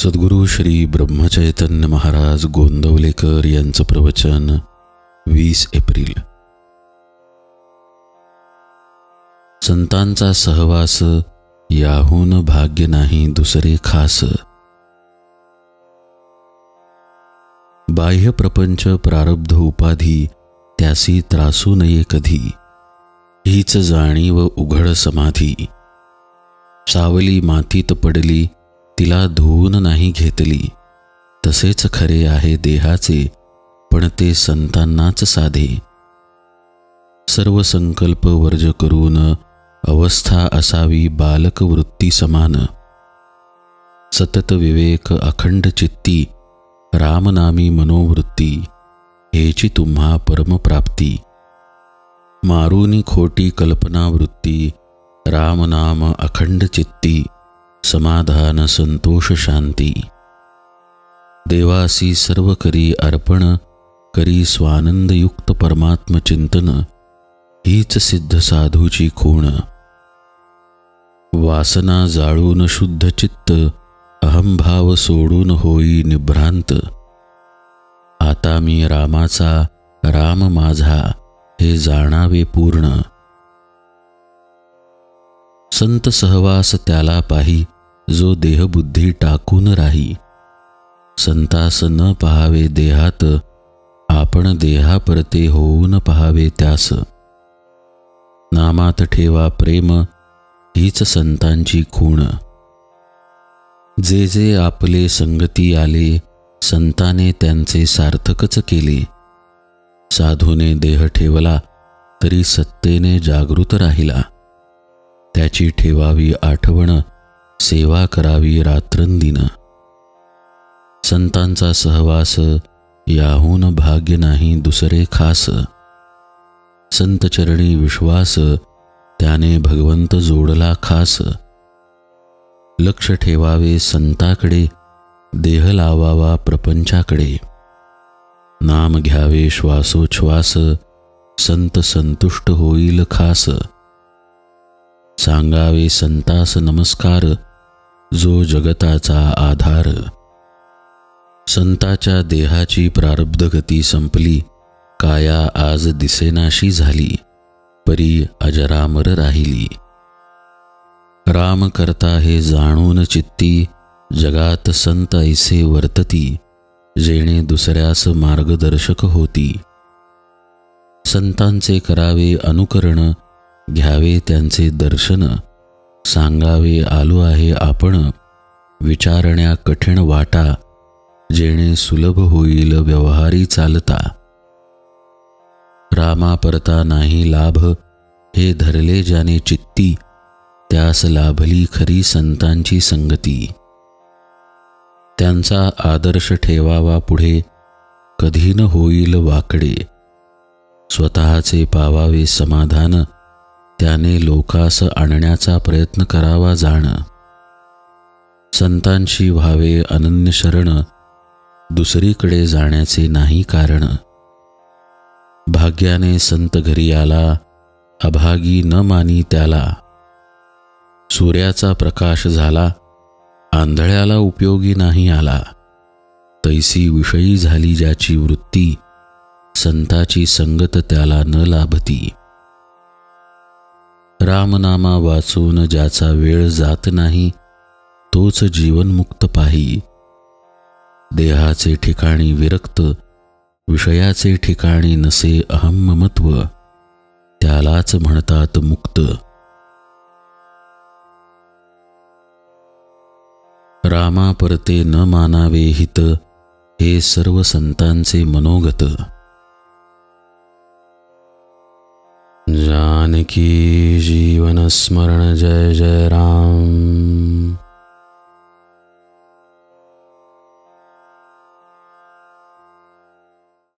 सद्गुरु श्री ब्रह्मचैतन्य महाराज गोंदवलेकर यांचं प्रवचन 20 एप्रिल। संतांचा सहवास याहून भाग्य नाही दुसरे खास। बाह्य प्रपंच प्रारब्ध उपाधी त्यासी त्रासू नये कधी, हीच जाणीव उघड समाधी। सावली मातीत पडली तिला धुवून नाही घेतली, तसेच खरे आहे देहाचे पण ते संतांनाच साधे। सर्व संकल्प वर्ज करून अवस्था असावी बालक वृत्ती समान। सतत विवेक अखंड चित्ती रामनामी मनोवृत्ती, हेची तुम्हा परमप्राप्ती। मारुनी खोटी कल्पना वृत्ती रामनाम अखंड चित्ती, समाधान संतोष शांती। देवासी सर्व करी अर्पण करी स्वानंदयुक्त परमात्म चिंतन, हीच सिद्ध साधूची खूण। वासना जाळून शुद्ध चित्त अहंभाव सोडून होई निभ्रांत। आता मी रामाचा राम माझा हे जाणावे पूर्ण। संत सहवास त्याला पाही जो देहबुद्धी टाकून राही। संतास न पहावे देहात आपण देहापरते होऊन पहावे त्यास। नामात ठेवा प्रेम हीच संतांची खूण। जे जे आपले संगती आले संताने त्यांचे सार्थकच केले। साधूने देह ठेवला तरी सत्तेने जागृत राहिला। त्याची ठेवावी आठवण सेवा करावी रात्रंदिन। संतांचा सहवास याहून भाग्य नाही दुसरे खास। संतचरणी विश्वास त्याने भगवंत जोडला खास। लक्ष ठेवावे संताकडे देह लावावा प्रपंचाकडे। नाम घ्यावे श्वासोच्छ्वास संत संतुष्ट होईल खास। सांगावे संतास नमस्कार जो जगताचा आधार। संताच्या देहाची प्रारब्ध गती संपली, काया आज दिसेनाशी झाली, परी अजरामर राहिली। राम करता हे जाणून चित्ती जगात संत ऐसे वर्तती, जेणे दुसऱ्यास मार्गदर्शक होती। संतांचे करावे अनुकरण घ्यावे त्यांचे दर्शन। सांगावे आलो आहे आपण विचारण्या कठीण वाटा, जेणे सुलभ होईल व्यवहारी चालता। रामा परता नाही लाभ हे धरले ज्याने चित्ती, त्यास लाभली खरी संतांची संगती। त्यांचा आदर्श ठेवावा पुढे कधी न होईल वाकडे। स्वतःचे पावावे समाधान त्याने लोकास आणण्याचा प्रयत्न करावा जाण। संतांशी व्हावे अनन्य शरण दुसरीकडे जाण्याचे नाही कारण। भाग्याने संत घरी आला अभागी न मानी त्याला। सूर्याचा प्रकाश झाला आंधळ्याला उपयोगी नाही आला। तैसी विषयी झाली ज्याची वृत्ती, संताची संगत त्याला न लाभती। रामनामा वाचून ज्याचा वेळ जात नाही, तोच जीवनमुक्त पाही। देहाचे ठिकाणी विरक्त विषयाचे ठिकाणी नसे अहम्ममत्व, त्यालाच म्हणतात मुक्त। रामा परते न मानावे हित, हे सर्व संतांचे मनोगत। जानकी जीवन स्मरण जय जय राम।